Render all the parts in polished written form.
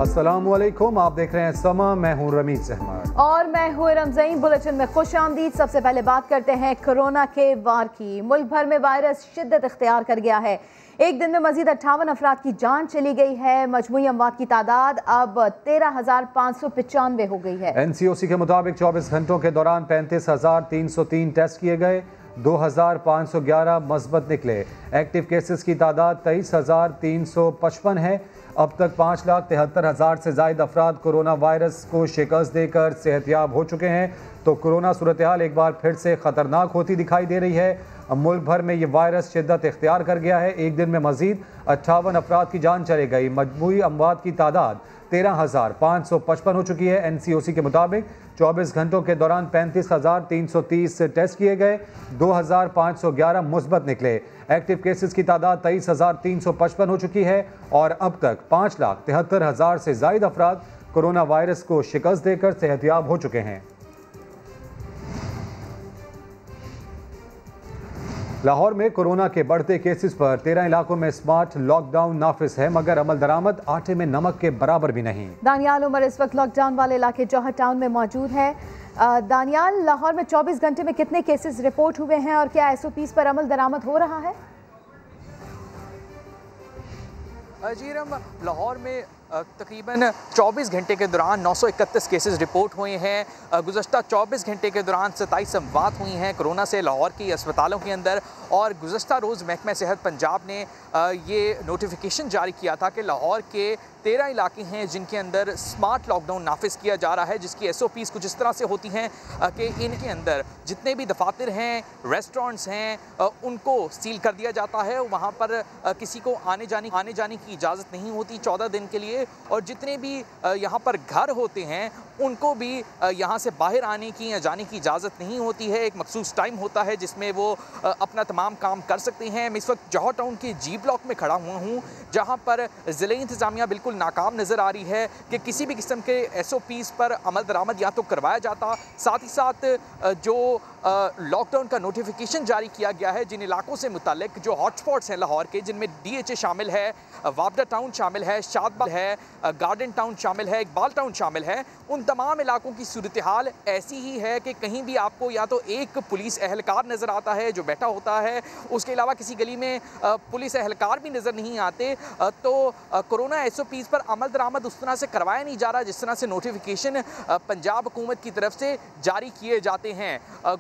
अस्सलामुअलैकुम, आप देख रहे हैं समा। मैं हूं रमीज अहमद और मैं हूं रमज़ीन। बुलेटिन में खुश आमदीद। सबसे पहले बात करते हैं कोरोना के वार की। मुल्क भर में वायरस शिद्दत इख्तियार कर गया है। एक दिन में मजीद 58 अफराद की जान चली गई है। मजमूई अमवात की तादाद अब 13,595 हो गई है। NCOC के मुताबिक 24 घंटों के दौरान 35,303 टेस्ट किए गए, 2,511 मस्बत निकले। एक्टिव केसेस की तादाद 23,355 है। अब तक 5,73,000 से ज़ायद अफराद कोरोना वायरस को शिकस्त देकर सेहतयाब हो चुके हैं। तो कोरोना सूरत हाल एक बार फिर से ख़तरनाक होती दिखाई दे रही है। अब मुल्क भर में ये वायरस शिद्दत इख्तियार कर गया है। एक दिन में मजीद 58 अफराद की जान चली गई। मजमूई अमवात की तादाद 13,555 हो चुकी है। NCOC के मुताबिक 24 घंटों के दौरान 35,330 टेस्ट किए गए, 2,511 मुस्बत निकले। एक्टिव केसेस की तादाद 23,355 हो चुकी है और अब तक 5,73,000 से ज़ायद अफराद कोरोना वायरस को शिकस्त देकर सेहतयाब हो चुके हैं। लाहौर में कोरोना के बढ़ते केसेस पर 13 इलाकों में स्मार्ट लॉकडाउन नाफिज है, मगर अमल दरामद आटे में नमक के बराबर भी नहीं। दानियाल उमर इस वक्त लॉकडाउन वाले इलाके जौहर टाउन में मौजूद है। दानियाल, लाहौर में 24 घंटे में कितने केसेस रिपोर्ट हुए हैं और क्या SOPs पर अमल दरामद हो रहा है? जी रम, लाहौर में तकरीबन 24 घंटे के दौरान 931 केसेस रिपोर्ट हुए हैं। गुज़श्ता 24 घंटे के दौरान 27 अमवात हुई हैं कोरोना से लाहौर की अस्पतालों के अंदर। और गुज़श्ता रोज़ महकमा सेहत पंजाब ने ये नोटिफिकेशन जारी किया था कि लाहौर के 13 इलाके हैं जिनके अंदर स्मार्ट लॉकडाउन नाफिज किया जा रहा है, जिसकी SOPs कुछ इस तरह से होती हैं कि इनके अंदर जितने भी दफातर हैं, रेस्टोरेंट्स हैं, उनको सील कर दिया जाता है। वहाँ पर किसी को आने जाने की इजाज़त नहीं होती 14 दिन के लिए। और जितने भी यहाँ पर घर होते हैं उनको भी यहाँ से बाहर आने की या जाने की इजाज़त नहीं होती है। एक मखसूस टाइम होता है जिसमें वो अपना तमाम काम कर सकते हैं। मैं इस वक्त जौहर टाउन के G ब्लॉक में खड़ा हुआ हूँ, जहाँ पर ज़िले इंतज़ामिया बिल्कुल नाकाम नज़र आ रही है कि किसी भी किस्म के SOPs पर अमल दरामद या तो करवाया जाता, साथ ही साथ जो लॉकडाउन का नोटिफिकेशन जारी किया गया है जिन इलाकों से मुतालिक जो हॉटस्पॉट्स हैं लाहौर के, जिनमें DHA शामिल है, वापडा टाउन शामिल है, शादबाग है, गार्डन टाउन शामिल है, इकबाल टाउन शामिल है, उन तमाम इलाकों की सूरत हाल ऐसी ही है कि कहीं भी आपको या तो एक पुलिस एहलकार नज़र आता है जो बैठा होता है, उसके अलावा किसी गली में पुलिस एहलकार भी नज़र नहीं आते। तो कोरोना SOPs पर अमल दरामद उस तरह से करवाया नहीं जा रहा जिस तरह से नोटिफिकेशन पंजाब हुकूमत की तरफ से जारी किए जाते हैं।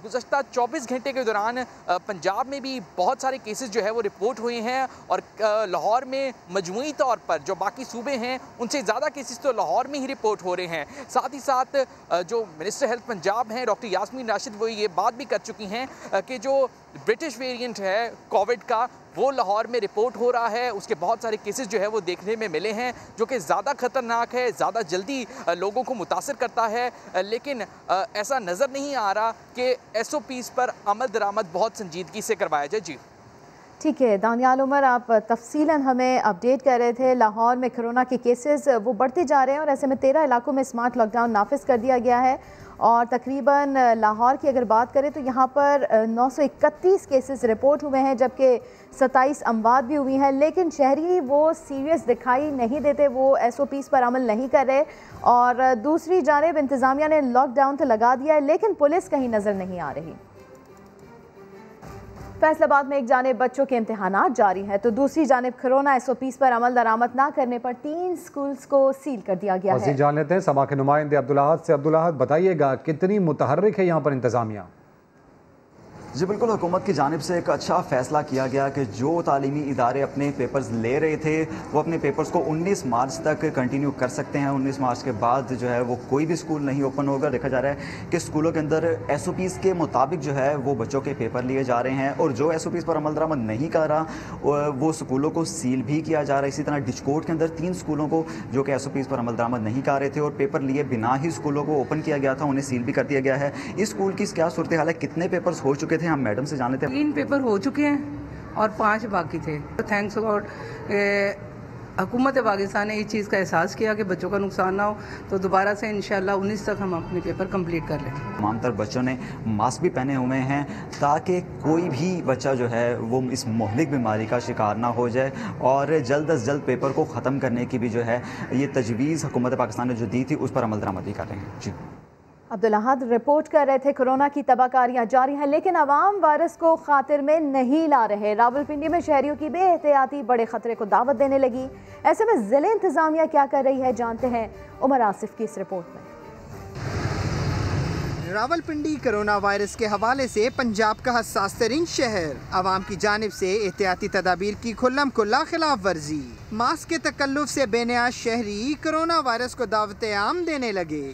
गुज़श्ता 24 घंटे के दौरान पंजाब में भी बहुत सारे केसेस जो है वो रिपोर्ट हुए हैं और लाहौर में मजमूई तौर पर जो बाकी सूबे हैं उनसे ज़्यादा केसेस तो लाहौर में ही रिपोर्ट हो रहे हैं। साथ ही साथ जो मिनिस्टर हेल्थ पंजाब हैं डॉक्टर यास्मीन राशिद वो ये बात भी कर चुकी हैं कि जो ब्रिटिश वेरिएंट है कोविड का वो लाहौर में रिपोर्ट हो रहा है। उसके बहुत सारे केसेस जो है वो देखने में मिले हैं जो कि ज़्यादा ख़तरनाक है, ज़्यादा जल्दी लोगों को मुतासर करता है। लेकिन ऐसा नज़र नहीं आ रहा कि SOPs पर अमल दरामद बहुत संजीदगी से करवाया जाए। जी ठीक है दानियाल उमर, आप तफसीलन हमें अपडेट कर रहे थे। लाहौर में कोरोना के केसेस वो बढ़ते जा रहे हैं और ऐसे में 13 इलाकों में स्मार्ट लॉकडाउन नाफिज कर दिया गया है। और तकरीबन लाहौर की अगर बात करें तो यहाँ पर 931 केसेस रिपोर्ट हुए हैं, जबकि 27 अमवात भी हुई हैं। लेकिन शहरी वो सीरियस दिखाई नहीं देते, वो SOPs पर अमल नहीं कर रहे। और दूसरी जानिब इंतज़ामिया ने लॉकडाउन तो लगा दिया है लेकिन पुलिस कहीं नज़र नहीं आ रही। फैसलाबाद में एक जानिब बच्चों के इम्तिहानात जारी हैं तो दूसरी जानिब कोरोना SOPs पर अमल दरामद ना करने पर 3 स्कूल्स को सील कर दिया गया है। जान लेते हैं समा के नुमाइंदे अब्दुल अहद से। अब्दुल अहद, बताइएगा कितनी मुतहर्रिक है यहाँ पर इंतजामिया? जी बिल्कुल, हुकूमत की जानिब से एक अच्छा फ़ैसला किया गया कि जो तालीमी इदारे अपने पेपर्स ले रहे थे वो अपने पेपर्स को 19 मार्च तक कंटिन्यू कर सकते हैं। 19 मार्च के बाद जो है वो कोई भी स्कूल नहीं ओपन होगा। देखा जा रहा है कि स्कूलों के अंदर SOPs के मुताबिक जो है वो बच्चों के पेपर लिए जा रहे हैं और जो SOPs पर अमल दरामद नहीं कर रहा वो स्कूलों को सील भी किया जा रहा है। इसी तरह डिचकोट के अंदर 3 स्कूलों को जो कि SOPs पर अमल दरामद नहीं कर रहे थे और पेपर लिए बिना ही स्कूलों को ओपन किया गया था, उन्हें सील भी कर दिया गया है। इस स्कूल की क्या सूरत हाल है, कितने पेपर्स हो चुके थे, हम मैडम से जान लेते हैं। 3 पेपर हो चुके हैं और 5 बाकी थे। थैंक्स गॉड हुकूमत पाकिस्तान ने इस चीज़ का एहसास किया कि बच्चों का नुकसान ना हो, तो दोबारा से इंशाल्लाह 19 तक हम अपने पेपर कंप्लीट कर लेंगे। तमाम तर बच्चों ने मास्क भी पहने हुए हैं ताकि कोई भी बच्चा जो है वो इस मोहलिक बीमारी का शिकार ना हो जाए, और जल्द अज जल्द पेपर को ख़त्म करने की भी जो है ये तजवीज़ हुकूमत पाकिस्तान ने जो दी थी उस पर अमल दरामदी कर रहे हैं। जी, अब्दुल अहद रिपोर्ट कर रहे थे कोरोना की तबाहकारियां जारी हैं, लेकिन अवाम वायरस को खातिर में नहीं ला रहे। रावलपिंडी में शहरियों की बेएहतियाती बड़े खतरे को दावत देने लगी। ऐसे में जिले इंतजामिया क्या कर रही है, जानते हैं उमर आसिफ की इस रिपोर्ट में। रावलपिंडी कोरोना वायरस के हवाले से पंजाब का हसास तरीन शहर, आवाम की जानिब से एहतियाती तदाबीर की खुल्लम खुल्ला खिलाफ वर्जी। मास्क के तकल्लुफ से बेनियाज शहरी कोरोना वायरस को दावत आम देने लगे।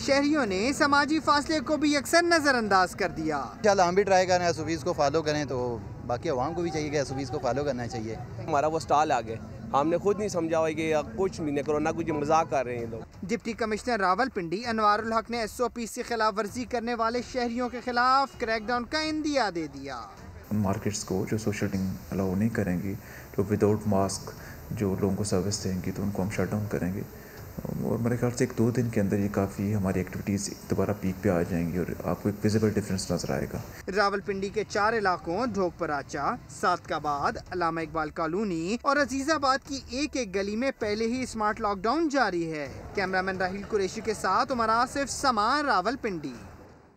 शहरियों ने समाजी फासले को भी अक्सर नज़रअंदाज कर दिया। इंशाल्लाह हम भी ट्राई करें, एसओपीज़ को फॉलो करें, तो बाकी अवाम को भी चाहिए कि एसओपीज़ को फॉलो करना चाहिए। हमारा वो स्टॉल आ गए, हमने खुद नहीं समझा हुआ कि कुछ नहीं, कोरोना कुछ मजाक कर रहे हैं लोग। डिप्टी कमिश्नर रावलपिंडी अनवारुल हक ने एसओपी से खिलाफ वर्जी करने वाले शहरियों के खिलाफ क्रैकडाउन का इंदिया दे दिया। मार्केट्स को जो सोशलिंग अलाउ नहीं करेंगी, तो विदाउट मास्क जो लोगों को सर्विस देंगी, तो उनको हम शट डाउन करेंगे। और मेरे ख्याल से 1-2 दिन के अंदर ये काफ़ी हमारी एक्टिविटीज़ दोबारा पीक पे आ जाएंगी और आपको एक विजिबल डिफरेंस नजर आएगा। रावलपिंडी के 4 इलाकों ढोकपराचा, सादकाबाद, अल्लामा इकबाल कॉलोनी और अजीजाबाद की एक गली में पहले ही स्मार्ट लॉकडाउन जारी है। कैमरामैन राहिल कुरैशी के साथ उमर आसिफ, समा, रावलपिंडी।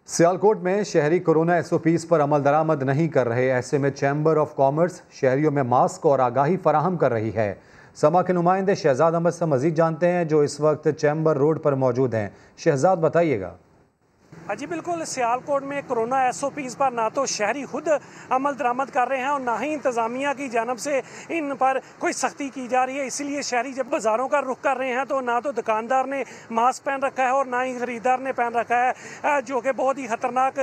सियालकोट में शहरी कोरोना एसओपीज़ पर अमल दरामद नहीं कर रहे। ऐसे में चैम्बर ऑफ कॉमर्स शहरियों में मास्क और आगाही फराहम कर रही है। समा के नुमाइंदे शहजाद अहमद से मजीद जानते हैं, जो इस वक्त चैम्बर रोड पर मौजूद हैं। शहजाद, बताइएगा। जी बिल्कुल, सियालकोट में कोरोना एसओपीज़ पर ना तो शहरी खुद अमल दरामद कर रहे हैं और ना ही इंतज़ामिया की जानब से इन पर कोई सख्ती की जा रही है। इसीलिए शहरी जब बाज़ारों का रुख कर रहे हैं तो ना तो दुकानदार ने मास्क पहन रखा है और ना ही ख़रीदार ने पहन रखा है, जो कि बहुत ही ख़तरनाक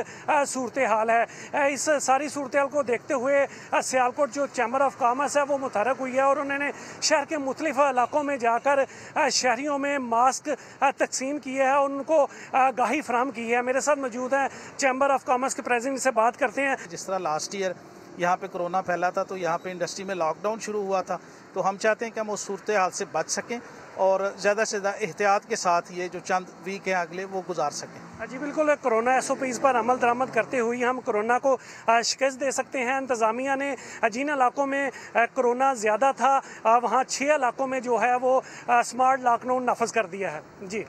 सूरत हाल है। इस सारी सूरत हाल को देखते हुए सियालकोट जो चैम्बर ऑफ कॉमर्स है वो मुतहरक हुई है और उन्होंने शहर के मुख्तलिफ इलाकों में जाकर शहरियों में मास्क तकसीम किए हैं और उनको आगाही फराहम की है। मेरे साथ मौजूद हैं चैम्बर ऑफ कॉमर्स के प्रेसिडेंट से बात करते हैं। जिस तरह लास्ट ईयर यहाँ पे कोरोना फैला था तो यहाँ पे इंडस्ट्री में लॉकडाउन शुरू हुआ था, तो हम चाहते हैं कि हम उस सूरत हाल से बच सकें और ज़्यादा से ज़्यादा एहतियात के साथ ये जो चंद वीक हैं अगले वो गुजार सकें। जी बिल्कुल, कोरोना एसओपीज़ पर अमल दरामद करते हुए हम कोरोना को शिकस्त दे सकते हैं। इंतज़ामिया ने जिन इलाकों में कोरोना ज़्यादा था वहाँ 6 इलाकों में जो है वो स्मार्ट लॉकडाउन नाफज कर दिया है। जी,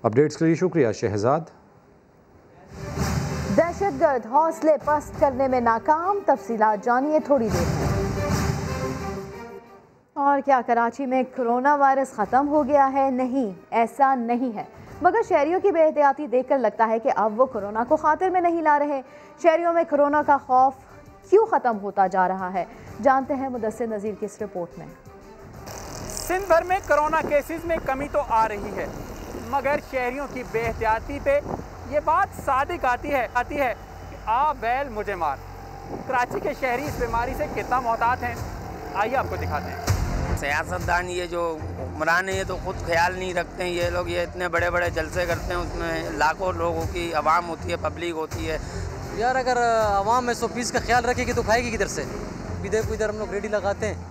अपडेट्स के लिए शुक्रिया शहजाद। दहशतगर्द हौसले पस्त करने में नाकाम, तफसीलात जानिए थोड़ी देर में। और क्या कराची में कोरोना वायरस ख़त्म हो गया है? नहीं, ऐसा नहीं है, मगर शहरियों की बेहतियाती देखकर लगता है कि अब वो कोरोना को खातिर में नहीं ला रहे। शहरियों में कोरोना का खौफ क्यों ख़त्म होता जा रहा है, जानते हैं मुदस्सिर नज़ीर की इस रिपोर्ट में। सिंध भर में कोरोना केसेस में कमी तो आ रही है, मगर शहरियों की बेहतियाती पे ये बात सादिक आती है कि आ बैल मुझे मार। कराची के शहरी इस बीमारी से कितना मोहतात हैं, आइए आपको दिखाते हैं। सियासतदान ये जो हुक्मरान है ये तो खुद ख्याल नहीं रखते हैं। ये लोग ये इतने बड़े बड़े जलसे करते हैं, उसमें लाखों लोगों की आवाम होती है, पब्लिक होती है। यार अगर आवाम एसओपीज़ का ख्याल रखेगी तो खाएगी किधर से? इधर हम लोग रेडी लगाते हैं,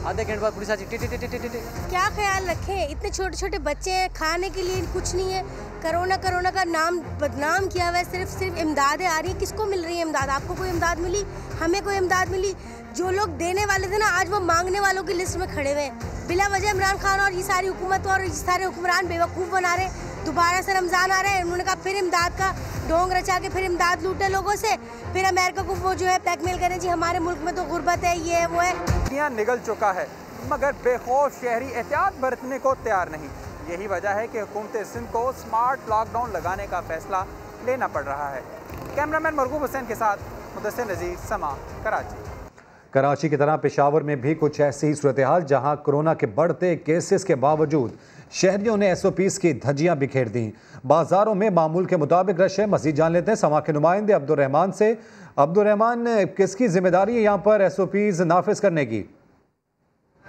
आधे घंटे बाद पुलिस आती टे। क्या ख्याल रखें, इतने छोटे छोटे बच्चे हैं, खाने के लिए कुछ नहीं है। कोरोना का नाम बदनाम किया हुआ है। सिर्फ इमदादें आ रही है। किसको मिल रही है इमदाद? आपको कोई इमदाद मिली? हमें कोई इमदाद मिली? जो लोग देने वाले थे ना, आज वो मांगने वालों की लिस्ट में खड़े हुए हैं। बिला वजह इमरान खान और ये सारी हुकूमत और ये सारे हुक्मरान बेवकूफ़ बना रहे। दोबारा से रमज़ान आ रहा है, उन्होंने कहा फिर इमदाद का ढोंग रचा के फिर इमदाद लूटे लोगों से, फिर अमेरिका को वो जो है ब्लैकमेल करें जी हमारे मुल्क में तो गुर्बत है, ये है वो है। दुनिया निगल चुका है, मगर बेखौफ शहरी एहतियात बरतने को तैयार नहीं। यही वजह है कि हुकूमत सिंध को स्मार्ट लॉकडाउन लगाने का फैसला लेना पड़ रहा है। कैमरामैन मरगूब हुसैन के साथ मुदस्सिर नज़ीर, समा, कराची। कराची की तरह पेशावर में भी कुछ ऐसी सूरत हाल, जहाँ कोरोना के बढ़ते केसेस के बावजूद शहरियों ने एसओपीज़ की धज्जियाँ बिखेर दी। बाजारों में मामूल के मुताबिक रश है। मज़ीद जान लेते हैं समा के नुमाइंदे अब्दुल रहमान से। अब्दुल रहमान, किसकी जिम्मेदारी है यहाँ पर एसओपीज़ नाफिज करने की?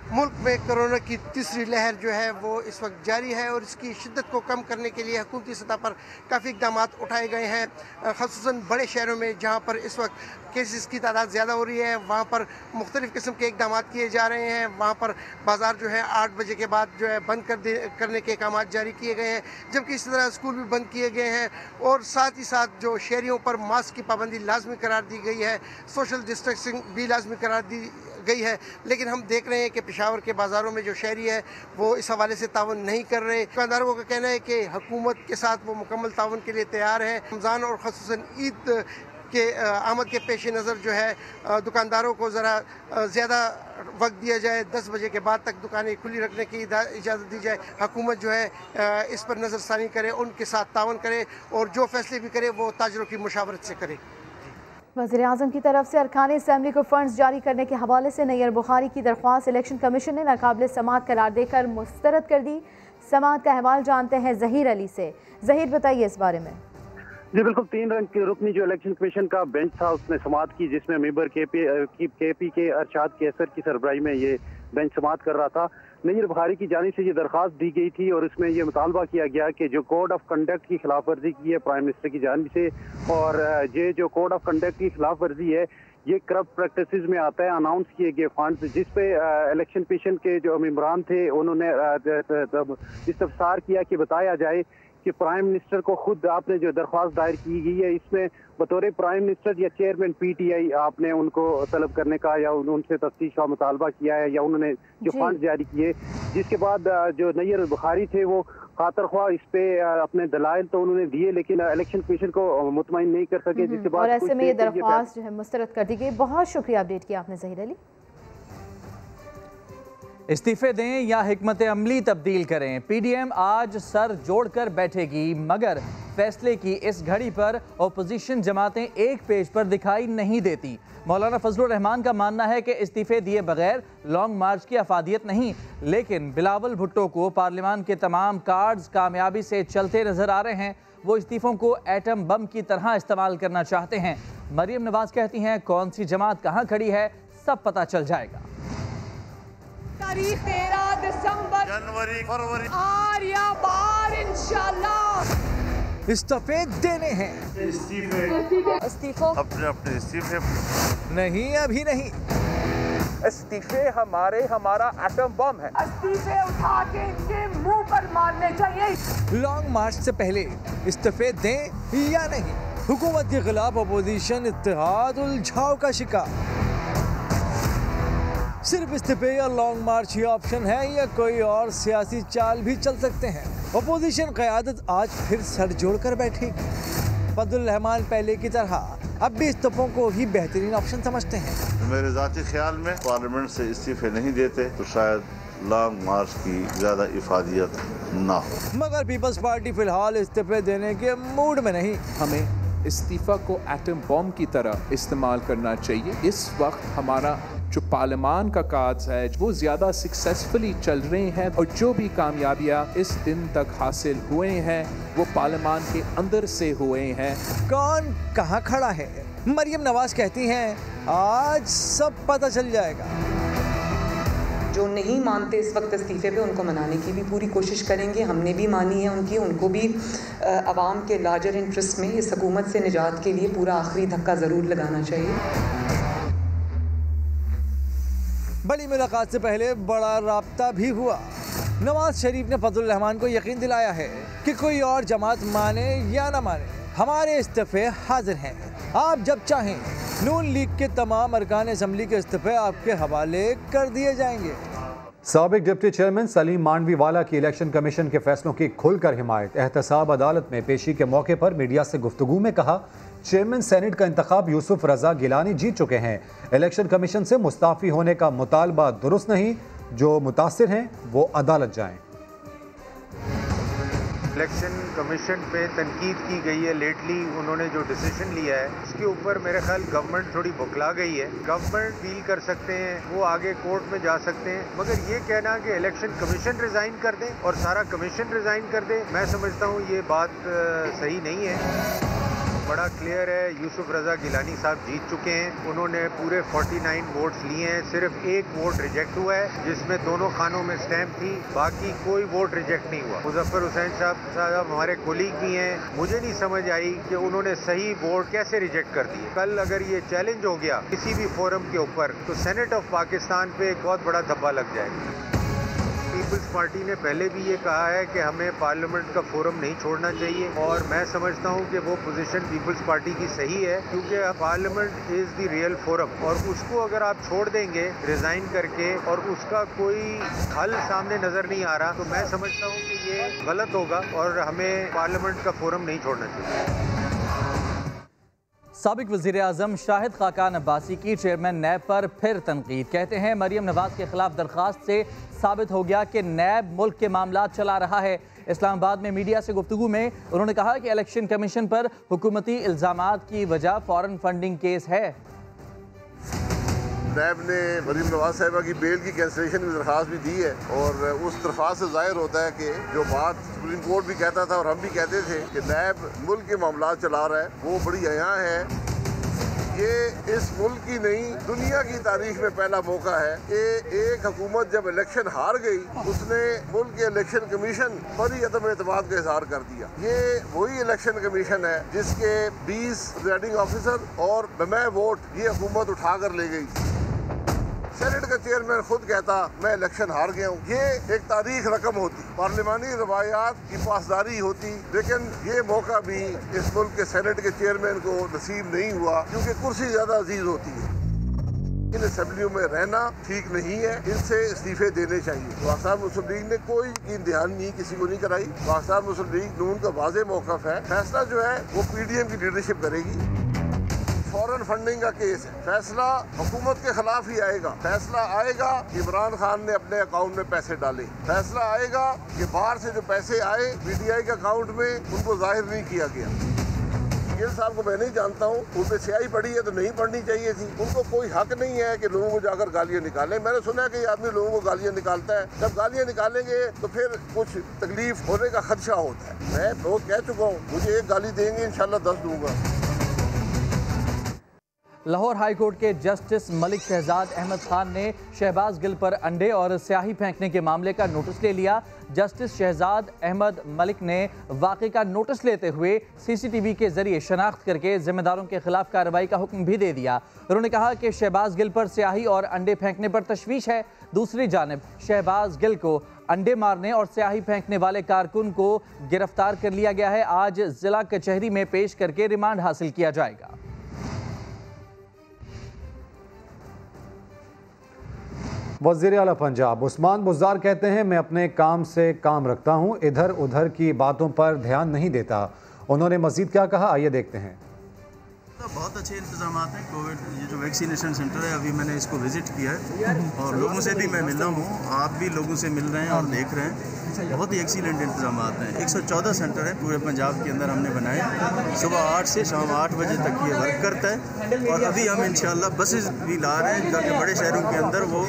मुल्क में कोरोना की तीसरी लहर जो है वो इस वक्त जारी है और इसकी शिद्दत को कम करने के लिए हुकूमती सतह पर काफ़ी इक़दाम उठाए गए हैं। ख़ुसूसन बड़े शहरों में जहाँ पर इस वक्त केसेस की तादाद ज़्यादा हो रही है वहाँ पर मुख्तलिफ़ किस्म के इक़दाम किए जा रहे हैं। वहाँ पर बाज़ार जो है 8 बजे के बाद जो है बंद करने के अहकाम जारी किए गए हैं, जबकि इसी तरह स्कूल भी बंद किए गए हैं और साथ ही साथ जो शहरियों पर मास्क की पाबंदी लाजमी करार दी गई है, सोशल डिस्टेंसिंग भी लाजमी करार दी गई है। लेकिन हम देख रहे हैं कि पेशावर के बाज़ारों में जो शहरी है वो इस हवाले से तावन नहीं कर रहे। दुकानदारों का कहना है कि हुकूमत के साथ वो मुकम्मल तावन के लिए तैयार है। रमज़ान और ख़ुसूसन ईद के आमद के पेश नज़र जो है दुकानदारों को ज़रा ज़्यादा वक्त दिया जाए, 10 बजे के बाद तक दुकानें खुली रखने की इजाज़त दी जाए। हुकूमत जो है इस पर नज़रसानी करे, उनके साथ तावन करे और जो फैसले भी करे वो ताजरों की मुशावरत से करे। वज़ीर-ए-आज़म की तरफ से अरकान असम्बली को फंड्स जारी करने के हवाले से नैयर बुखारी की दरख्वास्त इलेक्शन कमीशन ने नाकाबिल समाअत करार देकर मुस्तरद कर दी। समाअत का अहवाल जानते हैं ज़हीर अली से। ज़हीर, बताइए इस बारे में। जी बिल्कुल, 3 रंग की रुकनी जो इलेक्शन कमीशन का बेंच था उसने समाअत की, जिसमें मेंबर केपी के अरशाद कैसर की सरबराही में ये बेंच समाअत कर रहा था। नैयर बुखारी की जानिब से ये दरख्वास्त दी गई थी और इसमें यह मुतालबा किया गया कि जो कोड ऑफ कंडक्ट की खिलाफ वर्जी की है प्राइम मिनिस्टर की जानिब से, और ये जो कोड ऑफ कंडक्ट की खिलाफ वर्जी है ये करप्ट प्रैक्टिसेस में आता है। अनाउंस किए गए फंड्स जिस पे इलेक्शन कमीशन के जो मेंबरान थे उन्होंने इस्तफसार किया कि बताया जाए कि प्राइम मिनिस्टर को खुद आपने जो दरख्वास्त दायर की गई है इसमें बतौर प्राइम मिनिस्टर या चेयरमैन पीटीआई आपने उनको तलब करने का या उनसे तफ्तीश का मुतालबा किया है या उन्होंने जो फंड जारी किए, जिसके बाद जो नैयर बुखारी थे वो खातर ख्वाह इस पे अपने दलाइल तो उन्होंने दिए लेकिन इलेक्शन कमीशन को मुतमईन नहीं कर सके, जिसके बाद और ऐसे में ये दरख्वास्त जो है मुस्तरद कर दी गई। बहुत शुक्रिया अपडेट किया आपने ज़हीर अली। इस्तीफे दें या हिकमत अमली तब्दील करें, पीडीएम आज सर जोड़कर बैठेगी, मगर फैसले की इस घड़ी पर अपोजिशन जमातें एक पेज पर दिखाई नहीं देती। मौलाना फजलुर रहमान का मानना है कि इस्तीफे दिए बगैर लॉन्ग मार्च की अफादियत नहीं, लेकिन बिलावल भुट्टो को पार्लियामान के तमाम कार्ड्स कामयाबी से चलते नजर आ रहे हैं। वो इस्तीफों को एटम बम की तरह इस्तेमाल करना चाहते हैं। मरियम नवाज कहती हैं कौन सी जमात कहाँ खड़ी है सब पता चल जाएगा। तारीख 13 दिसंबर, जनवरी, फरवरी, आर या बार इंशाल्लाह इस्तीफे देने हैं। इस्तीफों अपने इस्तीफे नहीं, अभी नहीं। इस्तीफे हमारा एटम बम है। इस्तीफे उठा के इनके मुंह पर मारने चाहिए। लॉन्ग मार्च से पहले इस्तीफे दें या नहीं, हुकूमत के खिलाफ अपोजिशन इत्तेहाद उलझाव का शिकार। सिर्फ इस्तीफे या लॉन्ग मार्च ही ऑप्शन है या कोई और सियासी चाल भी चल सकते हैं। अपोजिशन क़यादत आज फिर सर जोड़कर बैठेगी। फजलुर रहमान पहले की तरह अब भी इस्तीफों को ही बेहतरीन ऑप्शन समझते हैं। मेरे ज़ाती ख्याल में पार्लियामेंट से इस्तीफे नहीं देते तो शायद लॉन्ग मार्च की ज़्यादा इफादियत ना हो, मगर पीपल्स पार्टी फिलहाल इस्तीफे देने के मूड में नहीं। हमें इस्तीफा को एटम बम की तरह इस्तेमाल करना चाहिए। इस वक्त हमारा जो पार्लियामान का काज है वो ज़्यादा सक्सेसफुली चल रहे हैं और जो भी कामयाबियाँ इस दिन तक हासिल हुए हैं वो पार्लियामान के अंदर से हुए हैं। कौन कहाँ खड़ा है, मरियम नवाज कहती हैं आज सब पता चल जाएगा। जो नहीं मानते इस वक्त इस्तीफे पे उनको मनाने की भी पूरी कोशिश करेंगे। हमने भी मानी है उनकी, उनको भी आवाम के लार्जर इंटरेस्ट में इस हुकूमत से निजात के लिए पूरा आखिरी धक्का ज़रूर लगाना चाहिए। बड़ी मुलाकात से पहले बड़ा राब्ता भी हुआ। नवाज शरीफ ने फजलुर रहमान को यकीन दिलाया है कि कोई और जमात माने या न माने हमारे इस्तीफे हाजिर हैं। आप जब चाहें नून लीग के तमाम अरकान असम्बली के इस्तीफे आपके हवाले कर दिए जाएंगे। साबिक डिप्टी चेयरमैन सलीम मांडवीवाला की इलेक्शन कमीशन के फैसलों की खुलकर हिमायत। एहतसाब अदालत में पेशी के मौके पर मीडिया से गुफ्तगू में कहा चेयरमैन सेनेट का इंतखाब यूसुफ रजा गिलानी जीत चुके हैं। इलेक्शन कमीशन से मुस्ताफी होने का मुतालबा दुरुस्त नहीं, जो मुतासिर हैं वो अदालत जाएं। इलेक्शन कमीशन पे तनकीद की गई है। लेटली उन्होंने जो डिसीजन लिया है उसके ऊपर मेरे ख्याल गवर्नमेंट थोड़ी बुखला गई है। गवर्नमेंट फील कर सकते हैं, वो आगे कोर्ट में जा सकते हैं, मगर ये कहना कि इलेक्शन कमीशन रिजाइन कर दें और सारा कमीशन रिजाइन कर दे, मैं समझता हूँ ये बात सही नहीं है। बड़ा क्लियर है, यूसुफ रजा गिलानी साहब जीत चुके हैं। उन्होंने पूरे 49 वोट्स लिए हैं, सिर्फ एक वोट रिजेक्ट हुआ है जिसमें दोनों खानों में स्टैंप थी, बाकी कोई वोट रिजेक्ट नहीं हुआ। मुजफ्फर हुसैन साहब हमारे कोलीग भी हैं, मुझे नहीं समझ आई कि उन्होंने सही वोट कैसे रिजेक्ट कर दिए। कल अगर ये चैलेंज हो गया किसी भी फोरम के ऊपर तो सेनेट ऑफ पाकिस्तान पे एक बहुत बड़ा धब्बा लग जाएगा। पीपल्स पार्टी ने पहले भी ये कहा है कि हमें पार्लियामेंट का फोरम नहीं छोड़ना चाहिए और मैं समझता हूँ कि वो पोजीशन पीपल्स पार्टी की सही है, क्योंकि parliament is the real forum और उसको अगर आप छोड़ देंगे रिजाइन करके और उसका कोई हल सामने नजर नहीं आ रहा तो मैं समझता हूँ कि ये गलत होगा और हमें पार्लियामेंट का फोरम नहीं छोड़ना चाहिए। साबिक वज़ीर-ए-आज़म शाहिद खाकान अब्बासी की चेयरमैन नैब पर फिर तनकीद। कहते हैं मरियम नवाज के खिलाफ दरख्वास्त से साबित हो गया कि नैब मुल्क के मामला चला रहा है। इस्लामाबाद में मीडिया से गुफ्तगू में उन्होंने कहा कि इलेक्शन कमीशन पर हुकूमती इल्ज़ामात की वजह फॉरेन फंडिंग केस है। नैब ने मरीम नवाज साहिबा की बेल की कैंसिलेशन की दरख्वास्त भी दी है और उस दरख्वास्त से जाहिर होता है कि जो बात सुप्रीम कोर्ट भी कहता था और हम भी कहते थे कि नैब मुल्क के मामला चला रहा है, वो बड़ी अयां है। ये इस मुल्क की नहीं दुनिया की तारीख में पहला मौका है कि एक हुकूमत जब इलेक्शन हार गई उसने मुल्क के इलेक्शन कमीशन पर ही अदम एतमाद का इजहार कर दिया। ये वही इलेक्शन कमीशन है जिसके 20 प्रिजाइडिंग ऑफिसर और बमै वोट ये हुकूमत उठा कर ले गई। सेनेट का चेयरमैन खुद कहता मैं इलेक्शन हार गया हूँ। ये एक तारीख रकम होती, पार्लिमानी रवायात की पासदारी होती, लेकिन ये मौका भी इस मुल्क के सेनेट के चेयरमैन को नसीब नहीं हुआ क्योंकि कुर्सी ज्यादा अजीज होती है। इन असेंबलियों में रहना ठीक नहीं है, इनसे इस्तीफे देने चाहिए। पाकिस्तान मुस्लिम लीग ने कोई यकीन दहानी नहीं किसी को नहीं कराई। पाकिस्तान मुस्लिम लीग नून का वाज़ेह मौक़िफ़ है, फैसला जो है वो PDM की लीडरशिप करेगी। फॉरेन फंडिंग का केस है, फैसला हुकूमत के खिलाफ ही आएगा। फैसला आएगा इमरान खान ने अपने अकाउंट में पैसे डाले, फैसला आएगा कि बाहर से जो पैसे आए PTI के अकाउंट में उनको जाहिर नहीं किया गया। गिल साहब को मैं नहीं जानता हूँ, उन पे स्याही पड़ी है तो नहीं पढ़नी चाहिए थी। उनको कोई हक नहीं है कि लोगों को जाकर गालियाँ निकालें। मैंने सुना है कि आदमी लोगों को गालियाँ निकालता है, जब गालियाँ निकालेंगे तो फिर कुछ तकलीफ होने का खदशा होता है। मैं बहुत कह चुका हूँ, मुझे एक गाली देंगे इंशाल्लाह 10 दूंगा। लाहौर हाई कोर्ट के जस्टिस मलिक शहजाद अहमद खान ने शहबाज गिल पर अंडे और स्याही फेंकने के मामले का नोटिस ले लिया। जस्टिस शहजाद अहमद मलिक ने वाक़े का नोटिस लेते हुए CCTV के जरिए शनाख्त करके जिम्मेदारों के खिलाफ कार्रवाई का हुक्म भी दे दिया। उन्होंने कहा कि शहबाज गिल पर स्याही और अंडे फेंकने पर तशवीश है। दूसरी जानिब शहबाज गिल को अंडे मारने और स्याही फेंकने वाले कारकुन को गिरफ्तार कर लिया गया है। आज जिला कचहरी में पेश करके रिमांड हासिल किया जाएगा। वज़ीर आला पंजाब उस्मान बुज़दार कहते हैं मैं अपने काम से काम रखता हूं, इधर उधर की बातों पर ध्यान नहीं देता। उन्होंने मज़ीद क्या कहा, आइए देखते हैं। बहुत अच्छे इंतजाम हैं। कोविड ये जो वैक्सीनेशन सेंटर है अभी मैंने इसको विजिट किया है और लोगों से भी मैं मिल रहा हूँ, आप भी लोगों से मिल रहे हैं और देख रहे हैं। बहुत ही एक्सीलेंट इंतजाम हैं। 114 सेंटर है पूरे पंजाब के अंदर हमने बनाए। सुबह 8 से शाम 8 बजे तक ये वर्क करता है और अभी हम इंशाल्लाह बसेस भी ला रहे हैं ताकि बड़े शहरों के अंदर वो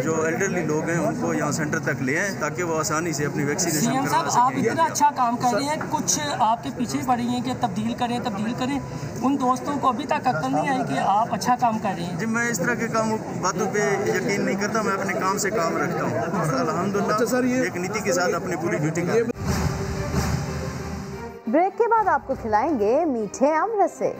जो एल्डरली लोग हैं उनको यहाँ सेंटर तक ले आएँ ताकि वो आसानी से अपनी वैक्सीनेशन करवा सकें। आप इतना अच्छा काम कर रहे हैं, कुछ आपके पीछे पड़ी हैं कि तब्दील करें। उन दोस्तों को अभी तक अक्ल नहीं आई कि आप अच्छा काम कर रहे हैं। जी मैं इस तरह के काम बातों पे यकीन नहीं करता, मैं अपने काम से काम रखता हूँ और अल्हम्दुलिल्लाह एक नीति के साथ अपनी पूरी ड्यूटी कर। ब्रेक के बाद आपको खिलाएंगे मीठे अमरसे।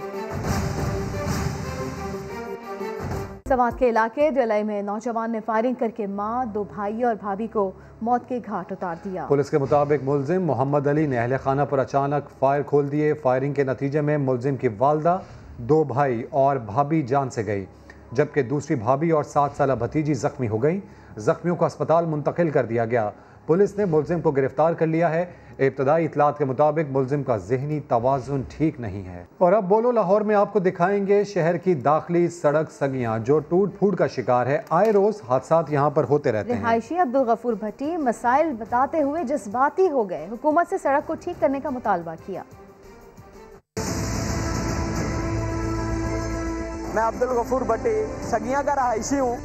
समात के इलाके डलाई में नौजवान ने फायरिंग करके मां, 2 भाई और भाभी को मौत के घाट उतार दिया। पुलिस के मुताबिक मुलजिम मोहम्मद अली ने अहले खाना पर अचानक फायर खोल दिए। फायरिंग के नतीजे में मुलजिम की वालदा, 2 भाई और भाभी जान से गई, जबकि दूसरी भाभी और 7 साला भतीजी जख्मी हो गई। जख्मियों को अस्पताल मुंतकिल कर दिया गया। पुलिस ने मुलजिम को गिरफ्तार कर लिया है। इब्तदाई इतलात के मुताबिक मुलजिम का ज़हनी तवाज़ुन ठीक नहीं है। और अब बोलो लाहौर में आपको दिखाएंगे शहर की दाखिली सड़क सगियां जो टूट फूट का शिकार है। आए रोज हादसात यहाँ पर होते रहते हैं। रिहायशी अब्दुल गफूर भट्टी मसाइल बताते हुए जज्बाती हो गए, हुकूमत से सड़क को ठीक करने का मुतालबा किया। मैं अब्दुल गफूर भट्टी सगियां का रहायशी हूँ।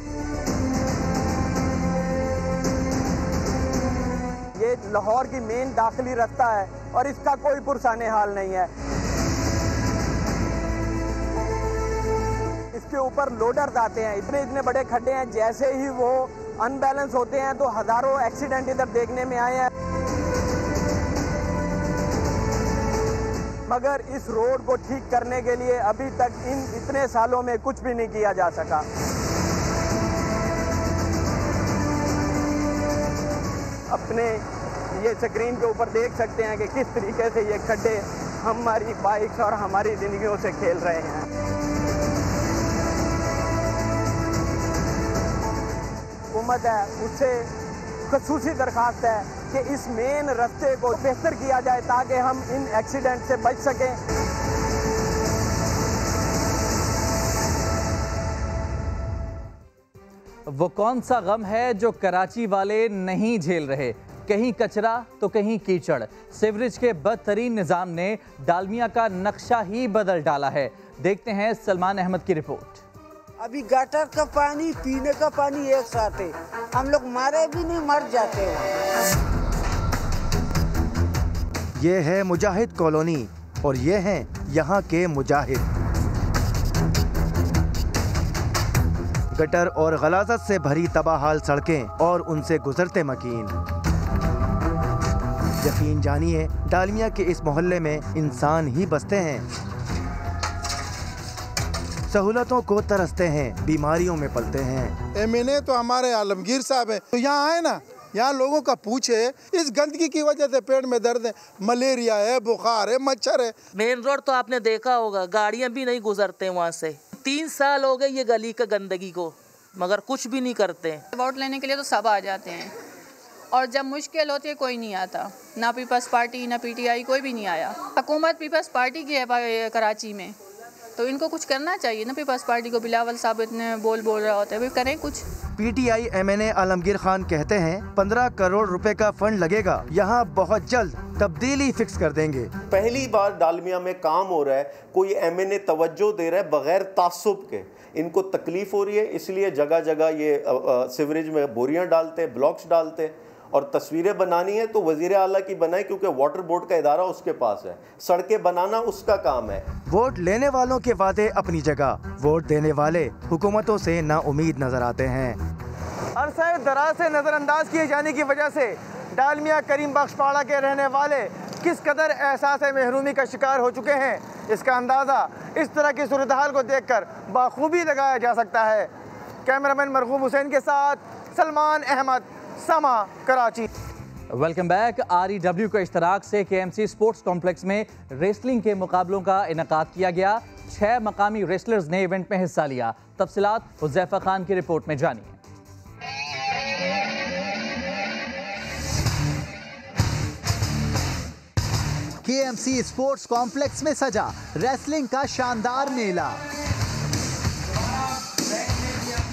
ये लाहौर की मेन दाखिली रास्ता है और इसका कोई पुरसाने हाल नहीं है। उसके ऊपर लोडर्स आते हैं, इतने इतने बड़े खड्डे हैं, जैसे ही वो अनबैलेंस होते हैं तो हज़ारों एक्सीडेंट इधर देखने में आए हैं। मगर इस रोड को ठीक करने के लिए अभी तक इन इतने सालों में कुछ भी नहीं किया जा सका। अपने ये स्क्रीन के ऊपर देख सकते हैं कि किस तरीके से ये खड्डे हमारी बाइक्स और हमारी ज़िंदगियों से खेल रहे हैं। हुकूमत है उससे ख़ुसूसी दरख्वास्त है कि इस मेन रास्ते को बेहतर किया जाए ताकि हम इन एक्सीडेंट से बच सकें। वो कौन सा गम है जो कराची वाले नहीं झेल रहे? कहीं कचरा तो कहीं कीचड़। सीवरेज के बदतरीन निज़ाम ने डालमिया का नक्शा ही बदल डाला है। देखते हैं सलमान अहमद की रिपोर्ट। अभी गटर का पानी, पीने का पानी एक साथ है, हम लोग मारे भी नहीं, मर जाते हैं। ये है मुजाहिद कॉलोनी और ये हैं यहाँ के मुजाहिद। गटर और गलाजत से भरी तबाहाल सड़कें और उनसे गुजरते मकीन। यकीन जानिए, डालमिया के इस मोहल्ले में इंसान ही बसते हैं, सहूलतों को तरसते हैं, बीमारियों में पलते हैं। एमएनए तो हमारे आलमगीर साहब हैं, तो यहाँ आए ना, यहाँ लोगों का पूछे, इस गंदगी की वजह से पेट में दर्द है, मलेरिया है, बुखार है, मच्छर है। मेन रोड तो आपने देखा होगा, गाड़ियाँ भी नहीं गुजरते वहाँ से। 3 साल हो गए ये गली का गंदगी को, मगर कुछ भी नहीं करते। वोट लेने के लिए तो सब आ जाते हैं और जब मुश्किल होती है कोई नहीं आता, ना पीपल्स पार्टी ना पीटीआई, कोई भी नहीं आया। हुकूमत पीपल्स पार्टी की है कराची में, तो इनको कुछ करना चाहिए ना। पीपल्स पार्टी को बिलावल साहब इतने बोल रहा होता है, वे करें कुछ। पीटीआई एमएनए आलमगीर खान कहते हैं 15 करोड़ रुपए का फंड लगेगा, यहाँ बहुत जल्द तब्दीली फिक्स कर देंगे। पहली बार डालमिया में काम हो रहा है, कोई एमएनए तवज्जो दे रहा है बगैर तासुब के। इनको तकलीफ हो रही है, इसलिए जगह जगह ये सीवरेज में बोरियां डालते, ब्लॉक्स डालते। और तस्वीरें बनानी है तो वजीर आला की बनाए, क्योंकि वाटर बोर्ड का इदारा उसके पास है, सड़कें बनाना उसका काम है। वोट लेने वालों के वादे अपनी जगह, वोट देने वाले हुकूमतों से नाउमीद नजर आते हैं। अरसे दराज से नज़रअंदाज किए जाने की वजह से डालमिया करीम बख्शपाड़ा के रहने वाले किस कदर एहसास महरूमी का शिकार हो चुके हैं, इसका अंदाज़ा इस तरह की सूरत हाल को देख कर बाखूबी लगाया जा सकता है। कैमरामैन मरहूम हुसैन के साथ सलमान अहमद, समा, कराची। Welcome back. REW के इश्तराक से KMC स्पोर्ट्स कॉम्प्लेक्स में रेसलिंग के मुकाबलों का इनेकाद किया गया। 6 मकामी रेसलर्स ने इवेंट में हिस्सा लिया। तफसीलात हुज़ैफा खान की रिपोर्ट में जानिए। KMC स्पोर्ट्स कॉम्प्लेक्स में सजा रेसलिंग का शानदार मेला।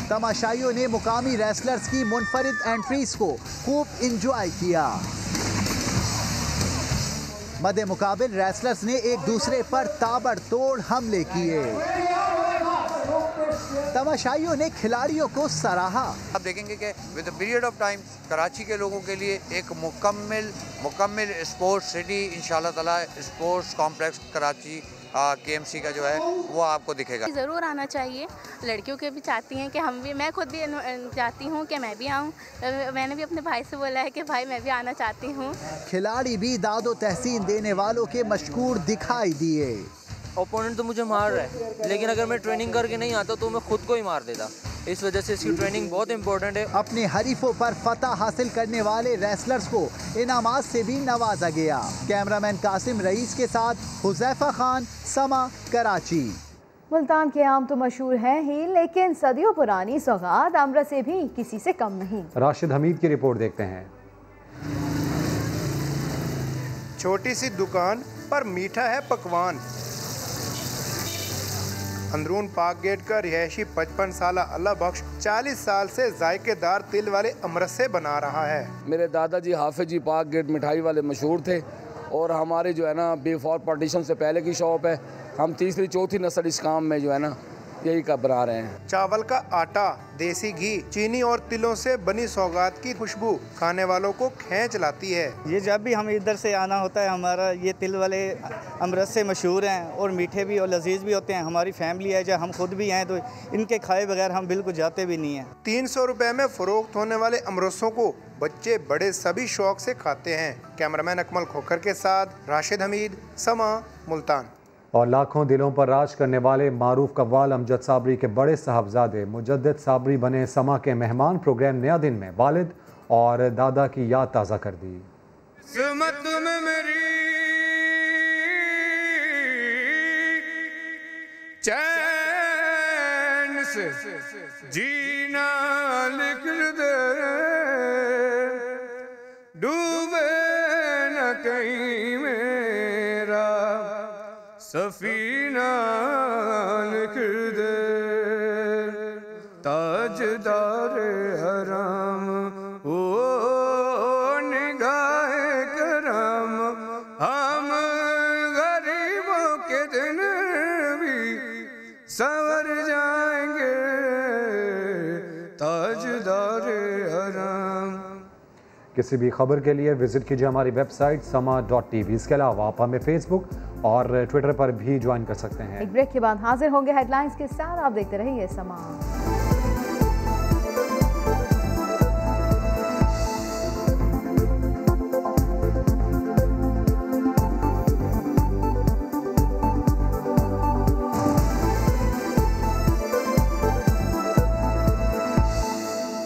तमाशाइयों ने मुकामी रेसलर्स की मुनफरिद एंट्रीज को खूब इंजॉय किया। मदे मुकाबिल रेसलर्स ने एक दूसरे पर ताबड़तोड़ हमले किए। तमाशाइयों ने खिलाड़ियों को सराहा। आप देखेंगे कि with the period of time Karachi के लोगों के लिए एक मुकम्मल स्पोर्ट्स सिटी इंशाल्लाह ताला स्पोर्ट्स कॉम्प्लेक्स कराची KMC का जो है वो आपको दिखेगा। ज़रूर आना चाहिए। लड़कियों के भी चाहती हैं कि हम भी, मैं खुद भी चाहती हूँ कि मैं भी आऊँ। मैंने भी अपने भाई से बोला है कि भाई मैं भी आना चाहती हूँ। खिलाड़ी भी दादो तहसीन देने वालों के मशकूर दिखाई दिए। ओपोनेंट तो मुझे मार रहा है, लेकिन अगर मैं ट्रेनिंग करके नहीं आता तो मैं खुद को ही मार देता। इस वजह से इसकी ट्रेनिंग बहुत इंपॉर्टेंट है। अपने हरीफों पर फतह हासिल करने वाले रेसलर्स को इनामात से भी नवाजा गया। कैमरामैन कासिम रईस के साथ हुज़ैफा खान, समा, कराची। मुल्तान के आम तो मशहूर हैं ही, लेकिन सदियों पुरानी सौगात अमृत से भी किसी से कम नहीं। राशिद हमीद की रिपोर्ट देखते हैं। छोटी सी दुकान पर मीठा है पकवान। अंदरून पाक गेट का रिहायशी 55 साल अल्लाह बख्श 40 साल से जायकेदार तिल वाले अमृत से बना रहा है। मेरे दादाजी हाफिज जी पाक गेट मिठाई वाले मशहूर थे और हमारे जो है ना बिफोर पार्टीशन से पहले की शॉप है। हम तीसरी चौथी नस्ल इस काम में जो है ना यही घबरा रहे हैं। चावल का आटा, देसी घी, चीनी और तिलों से बनी सौगात की खुशबू खाने वालों को खींच लाती है। ये जब भी हम इधर से आना होता है, हमारा ये तिल वाले अमृत से मशहूर हैं और मीठे भी और लजीज भी होते हैं। हमारी फैमिली है, जब हम खुद भी हैं तो इनके खाए बगैर हम बिल्कुल जाते भी नहीं हैं। 300 रुपए में फरोख्त होने वाले अमरसों को बच्चे बड़े सभी शौक से खाते हैं। कैमरामैन अकमल खोखर के साथ राशिद हमीद, समा, मुल्तान। और लाखों दिलों पर राज करने वाले मारूफ कव्वाल अमजद साबरी के बड़े साहबजादे मुजद्दिद साबरी बने समा के मेहमान। प्रोग्राम नया दिन में वालिद और दादा की याद ताज़ा कर दी। चैन से जीना लिख दे, डूबे न कहीं मेरा सफीना लिख दे, ताजदार हराम ओ निगाहे करम, हम गरीबों के दिन भी सवर जाएंगे, ताजदार हराम। किसी भी खबर के लिए विजिट कीजिए हमारी वेबसाइट sama.tv। इसके अलावा आप हमें फेसबुक और ट्विटर पर भी ज्वाइन कर सकते हैं। एक ब्रेक के बाद हाजिर होंगे हेडलाइंस के साथ। आप देखते रहिए समा।